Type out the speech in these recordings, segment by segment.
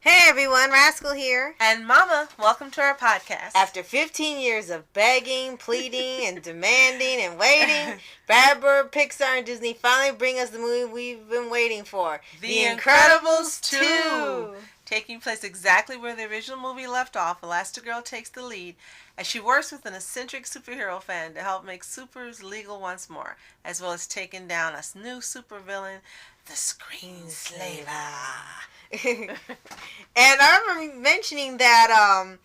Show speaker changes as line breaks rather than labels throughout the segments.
Hey everyone, Rascal here.
And Mama, welcome to our podcast.
After 15 years of begging, pleading, and demanding and waiting, Brad Bird, Pixar, and Disney finally bring us the movie we've been waiting for.
The Incredibles 2! Taking place exactly where the original movie left off, Elastigirl takes the lead as she works with an eccentric superhero fan to help make supers legal once more, as well as taking down a new supervillain, the Screenslaver.
And I remember mentioning that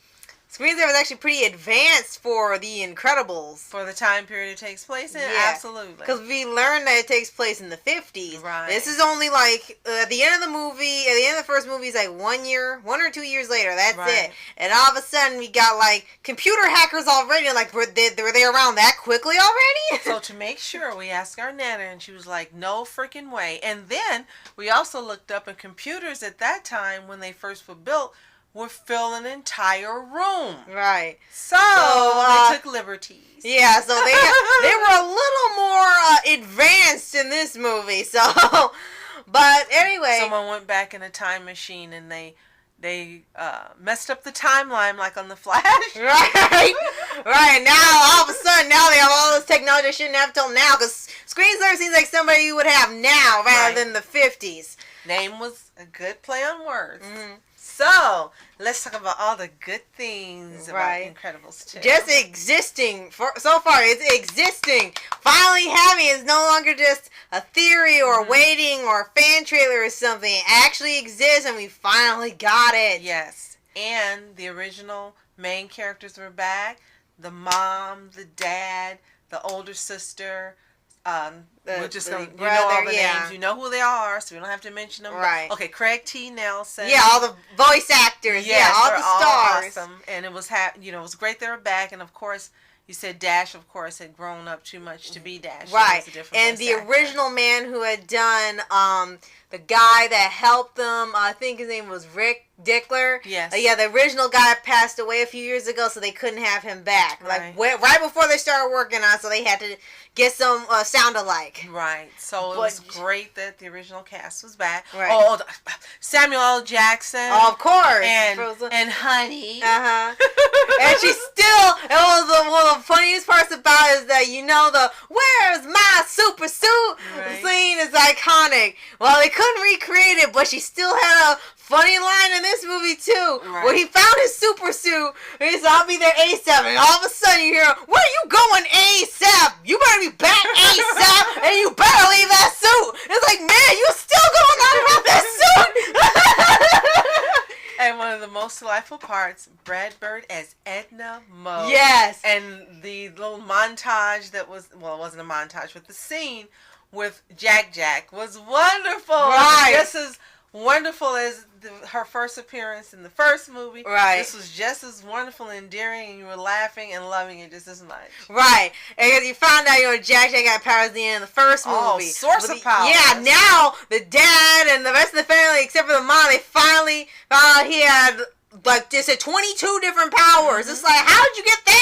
Screenslaver was actually pretty advanced for The Incredibles.
For the time period it takes place in?
Yeah.
Absolutely.
Because we learned that it takes place in the 50s.
Right.
This is only like, at the end of the movie, at the end of the first movie is like 1 or 2 years later. That's it. And all of a sudden we got like computer hackers already. Like, were they around that quickly already?
So to make sure, we asked our Nana and she was like, no freaking way. And then we also looked up, and computers at that time when they first were built would fill an entire room.
Right.
So they took liberties.
Yeah, so they were a little more advanced in this movie. So, but anyway.
Someone went back in a time machine and they messed up the timeline like on The Flash.
Right. Right. Now, all of a sudden, now they have all this technology they shouldn't have till now. Because Screenslaver seems like somebody you would have now rather than the 50s.
Name was a good play on words.
Mm-hmm.
So, let's talk about all the good things about Incredibles 2.
Just existing. So far, it's existing. Finally having it is no longer just a theory or waiting or a fan trailer or something. It actually exists, and we finally got it.
Yes. And the original main characters were back. The mom, the dad, the older sister. We're just going to, you know all the names. You know who they are, so we don't have to mention them.
Right.
Okay, Craig T. Nelson.
Yeah, all the voice actors.
Yes,
all the stars.
All awesome. And it was, it was great they were back. And of course, you said Dash, of course, had grown up too much to be Dash.
Right. And the original man who had done the guy that helped them, I think his name was Rick Dickler.
Yes.
Yeah, the original guy passed away a few years ago, so they couldn't have him back. Like right before they started working on it, so they had to get some sound alike.
Right. So it was great that the original cast was back.
Right.
Oh, Samuel L. Jackson.
Oh, of course.
And Honey.
And she's still, one of the funniest parts about it is that, the where's my super suit scene is iconic. Well, they couldn't recreate it, but she still had a funny line in this movie too, where he found his super suit and he said, I'll be there ASAP, and all of a sudden you hear, where are you going ASAP? You better be back ASAP, and you better leave that suit. It's like, man, you still going on about that suit?
And one of the most delightful parts, Brad Bird as Edna Mode.
Yes.
And the little montage that was, well, it wasn't a montage, but the scene with Jack was wonderful.
Right.
Just as wonderful as her first appearance in the first movie.
Right.
This was just as wonderful and endearing, and you were laughing and loving it just as much.
Right. And you found out, Jack got powers at the end of the first movie.
Oh, source of power.
Yeah, now the dad and the rest of the family, except for the mom, they finally found out he had, like, they said 22 different powers. It's like, how'd you get that?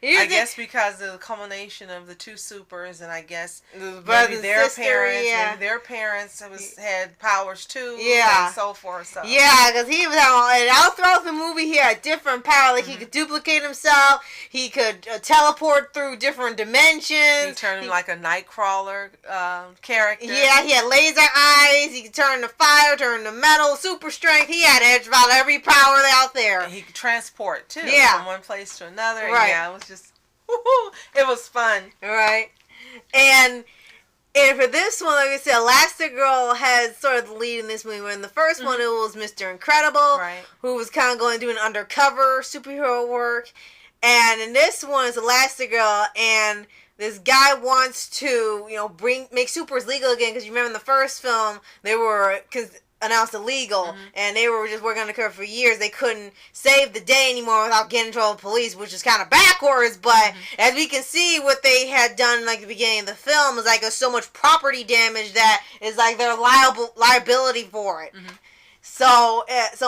I guess because of the culmination of the two supers, and I guess
maybe
their parents had powers too, and so forth. So.
Yeah, because he was and all throughout the movie he had different powers. Like he could duplicate himself, he could teleport through different dimensions.
He turned him like a Nightcrawler character.
Yeah, he had laser eyes. He could turn to fire, turn to metal, super strength. He had about every power out there.
And he could transport too, from one place to another.
Right.
Yeah, it was just, it was fun.
Right. And for this one, like I said, Elastigirl had sort of the lead in this movie. When in the first one, it was Mr. Incredible, who was kind of going to do an undercover superhero work. And in this one, it's Elastigirl, and this guy wants to, make supers legal again. Because you remember in the first film, they were announced illegal, and they were just working undercover for years. They couldn't save the day anymore without getting in trouble with police, which is kind of backwards, but as we can see, what they had done like the beginning of the film is like there's so much property damage that is like their liability for it. So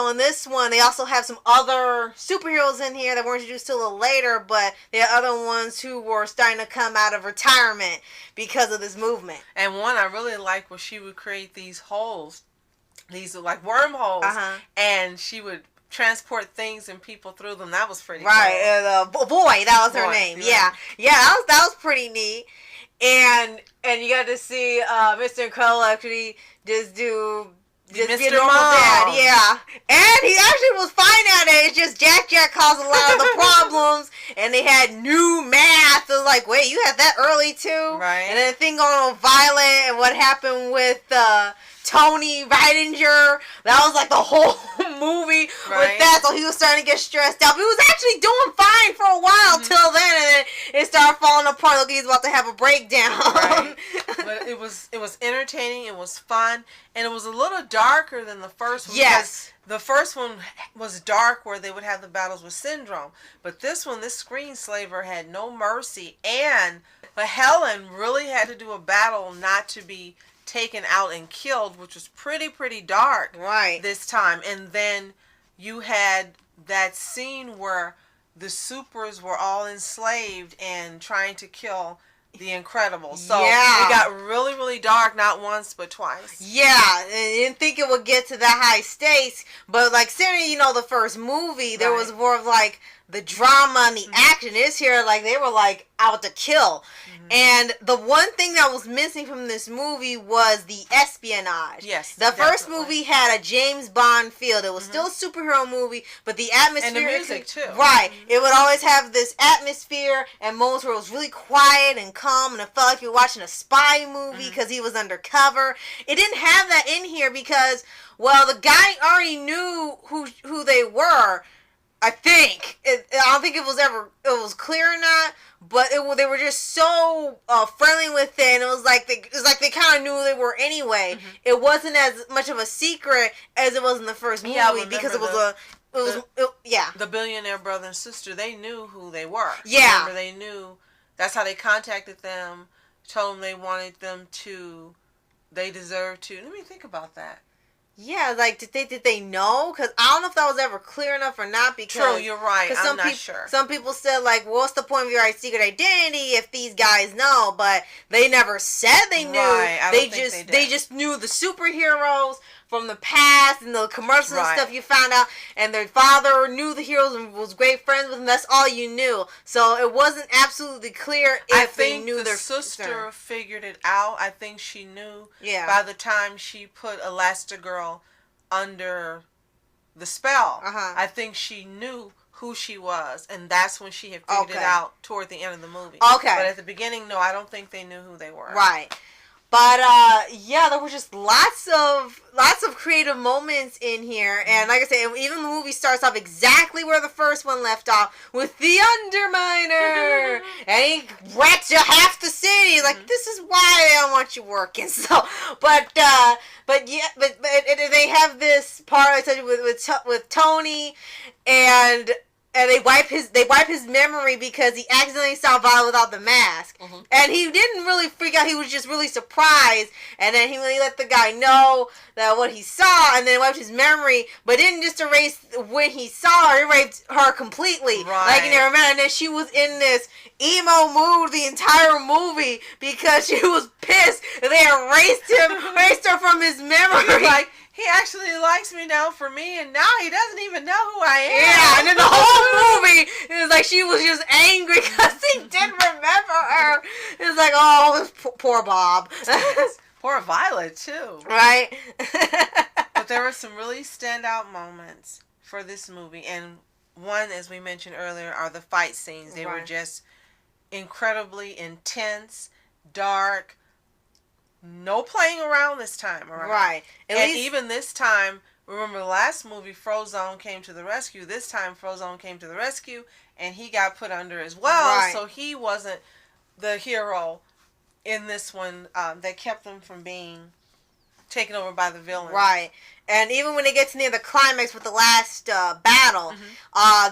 in this one, they also have some other superheroes in here that weren't introduced till a little later, but there are other ones who were starting to come out of retirement because of this movement.
And one I really like was she would create these holes these like wormholes, and she would transport things and people through them. That was pretty
cool. Boy, that was her name. Yeah, that was pretty neat. And you got to see Mr. Incredible actually just be a normal dad. Yeah. And he actually was fine at it. It's just Jack caused a lot of the problems, and they had new math. It was like, wait, you had that early too?
Right.
And then the thing going on Violet and what happened with Tony Reidinger. That was like the whole movie with that. So he was starting to get stressed out. But he was actually doing fine for a while till then, and then it started falling apart. Look, he's about to have a breakdown.
Right. But it was entertaining. It was fun, and it was a little darker than the first one.
Yes.
The first one was dark, where they would have the battles with Syndrome. But this one, this Screenslaver had no mercy, but Helen really had to do a battle not to be taken out and killed, which was pretty dark this time. And then you had that scene where the supers were all enslaved and trying to kill the Incredibles. So it got really dark, not once but twice. Yeah,
and I didn't think it would get to that high stakes, but like saying, the first movie, there was more of like the drama and the action. This here, like they were like out to kill. And the one thing that was missing from this movie was the espionage.
Yes,
the first movie had a James Bond feel. It was still a superhero movie, but the atmosphere,
and the music too.
Right, it would always have this atmosphere and moments where it was really quiet and calm, and it felt like you were watching a spy movie because he was undercover. It didn't have that in here because, well, the guy already knew who they were. I think I don't think it was clear or not, but they were just so friendly with it, and it was like they kind of knew who they were anyway. It wasn't as much of a secret as it was in the first movie because it was
the billionaire brother and sister. They knew who they were.
Yeah,
remember, they knew. That's how they contacted them. Told them they wanted them to. They deserved to. Let me think about that.
Yeah, like did they know? Because I don't know if that was ever clear enough or not. Because
true, you're right. I'm not sure.
Some people said like, well, "What's the point of your secret identity if these guys know?" But they never said they knew.
Right.
They just knew the superheroes from the past and the commercials and stuff you found out, and their father knew the heroes and was great friends with them. That's all you knew. So it wasn't absolutely clear if they knew their
sister figured it out. I think she knew by the time she put Elastigirl under the spell. I think she knew who she was, and that's when she had figured it out toward the end of the movie.
Okay.
But at the beginning, no, I don't think they knew who they were.
Right. But there were just lots of creative moments in here, and like I said, even the movie starts off exactly where the first one left off with the Underminer, and he wrecks half the city. He's like, this is why I don't want you working. So, but they have this part I told you with Tony, and they wipe his memory because he accidentally saw Violet without the mask. And he didn't really freak out. He was just really surprised. And then he let the guy know that what he saw, and then wiped his memory, but didn't just erase when he saw her. He erased her completely.
Right.
Like he never met her. And then she was in this emo mood the entire movie because she was pissed that they erased her from his memory.
Like, he actually likes me now for me, and now he doesn't even know who I am.
Yeah, and then the whole movie, it was like she was just angry because he didn't remember her. It was like, oh, poor Bob.
Poor Violet, too.
Right?
But there were some really standout moments for this movie, and one, as we mentioned earlier, are the fight scenes. They were just incredibly intense, dark. No playing around this time,
right?
And even this time, remember the last movie, Frozone came to the rescue. This time, Frozone came to the rescue, and he got put under as well. Right. So he wasn't the hero in this one that kept them from being taken over by the villain.
Right. And even when it gets near the climax with the last battle,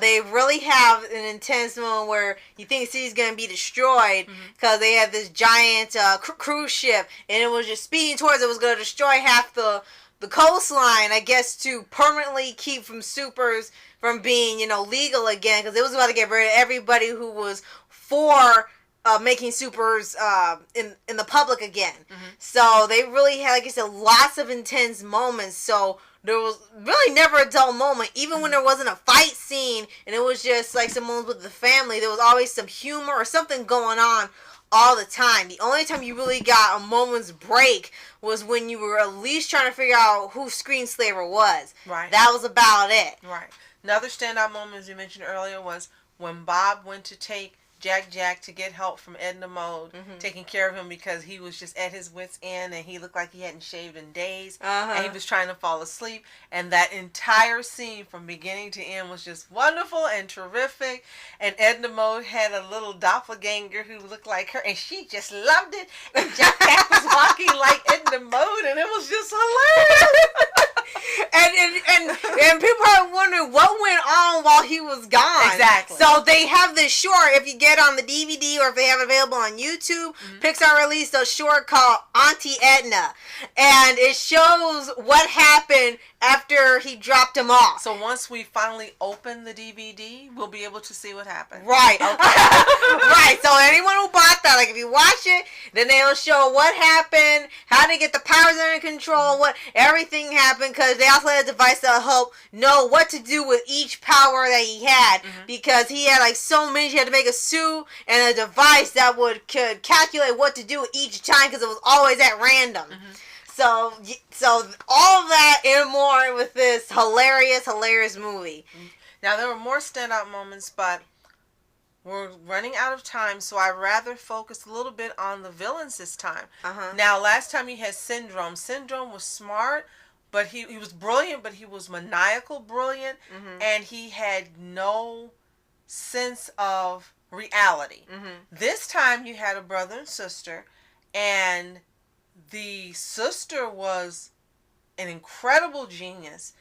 they really have an intense moment where you think the city's going to be destroyed because they had this giant cruise ship, and it was just speeding towards it. Was going to destroy half the coastline, I guess, to permanently keep from supers from being, legal again, because it was about to get rid of everybody who was for making supers in the public again. So they really had, like I said, lots of intense moments. So there was really never a dull moment, even when there wasn't a fight scene and it was just like some moments with the family. There was always some humor or something going on all the time. The only time you really got a moment's break was when you were at least trying to figure out who Screenslaver was.
Right.
That was about it.
Right. Another standout moment, as you mentioned earlier, was when Bob went to take Jack to get help from Edna Mode, taking care of him because he was just at his wit's end and he looked like he hadn't shaved in days, and he was trying to fall asleep. And that entire scene from beginning to end was just wonderful and terrific. And Edna Mode had a little doppelganger who looked like her, and she just loved it. And Jack was walking like Edna Mode, and it was just hilarious.
and people are wondering what went on while he was gone.
Exactly.
So they have this short, if you get on the DVD or if they have it available on YouTube, Pixar released a short called Auntie Edna. And it shows what happened after he dropped him off.
So once we finally open the DVD, we'll be able to see what happened.
Right. Okay. Right. So anyone who bought that, like if you watch it, then they'll show what happened, how to get the powers under control, what everything happened, because they also had a device that'll help know what to do with each power that he had, because he had like so many. He had to make a suit and a device that could calculate what to do each time, because it was always at random. So all of that and more with this hilarious movie.
Now, there were more standout moments, but we're running out of time, so I'd rather focus a little bit on the villains this time. Now, last time you had Syndrome. Syndrome was smart, but he was brilliant, but he was maniacal brilliant, and he had no sense of reality. This time you had a brother and sister, and the sister was an incredible genius,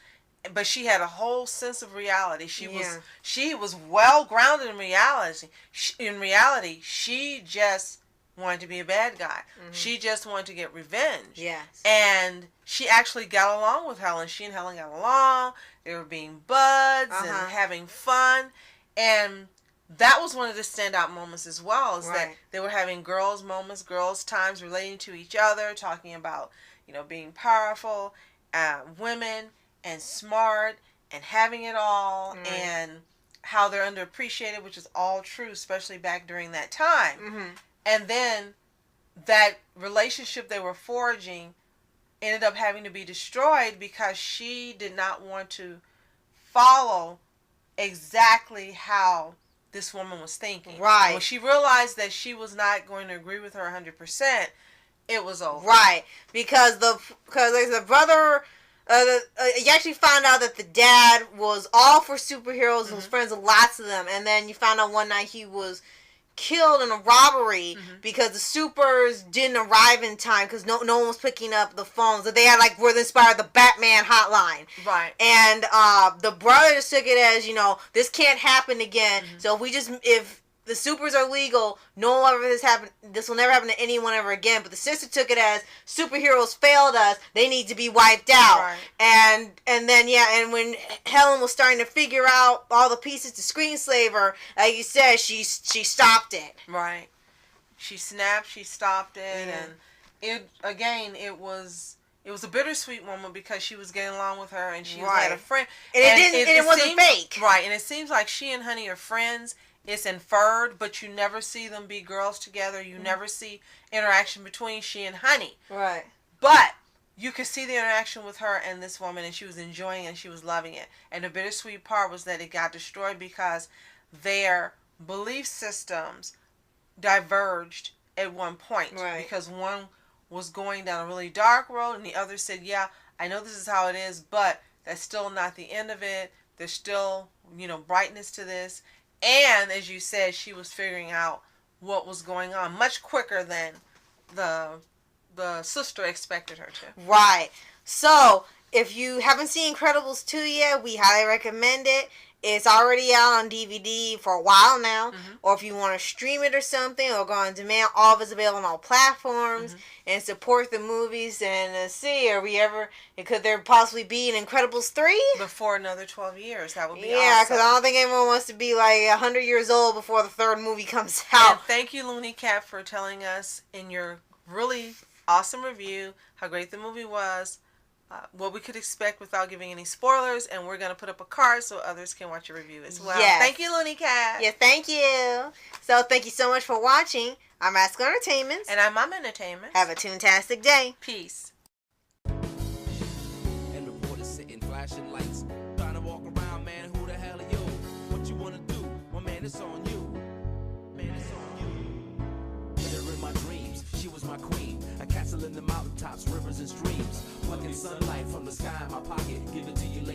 but she had a whole sense of reality. She was well grounded in reality. She just wanted to be a bad guy. She just wanted to get revenge.
Yes.
And she actually got along with Helen. She and Helen got along. They were being buds and having fun. And that was one of the standout moments as well, is that they were having girls' moments, girls' times relating to each other, talking about, being powerful, women, and smart, and having it all, and how they're underappreciated, which is all true, especially back during that time. And then that relationship they were forging ended up having to be destroyed because she did not want to follow exactly how this woman was thinking.
Right.
When she realized that she was not going to agree with her 100%, it was over.
Right. Because the brother, you actually found out that the dad was all for superheroes and was friends with lots of them. And then you found out one night he was killed in a robbery because the supers didn't arrive in time because no one was picking up the phones. That they had were inspired the Batman hotline.
Right.
And the brother just took it as, this can't happen again. So if the supers are legal, this will never happen to anyone ever again. But the sister took it as superheroes failed us, they need to be wiped out.
Right.
And then and when Helen was starting to figure out all the pieces to Screenslaver, like you said, she stopped it.
Right. She snapped, she stopped it, and it was a bittersweet moment because she was getting along with her and she had a friend.
And it wasn't fake.
Right, and it seems like she and Honey are friends. It's inferred, but you never see them be girls together. You never see interaction between she and Honey.
Right.
But you could see the interaction with her and this woman, and she was enjoying it and she was loving it. And the bittersweet part was that it got destroyed because their belief systems diverged at one point.
Right.
Because one was going down a really dark road and the other said, yeah, I know this is how it is, but that's still not the end of it. There's still, brightness to this. And, as you said, she was figuring out what was going on much quicker than the sister expected her to.
Right. So, if you haven't seen Incredibles 2 yet, we highly recommend it. it's already out on DVD for a while now, or if you want to stream it or something, or go on demand, all of it's available on all platforms, and support the movies, and see, could there possibly be an Incredibles 3?
Before another 12 years, that would be awesome.
Yeah, because I don't think anyone wants to be like 100 years old before the third movie comes out.
And thank you, Looney Cat, for telling us in your really awesome review how great the movie was, what we could expect without giving any spoilers, and we're going to put up a card so others can watch your review as well.
Yes.
Thank you, Looney Cat.
Yeah, thank you. So thank you so much for watching. I'm Rascal Entertainment.
And I'm Mom Entertainment.
Have a toontastic day.
Peace.
And reporters sitting, flashing lights, trying to walk around, man, who the hell are you? What you want to do? Well, man, it's on you. Man, it's on you. Met her in my dreams, she was my queen. A castle in the mountaintops, rivers and streams. Plucking sunlight from the sky in my pocket, give it to you later.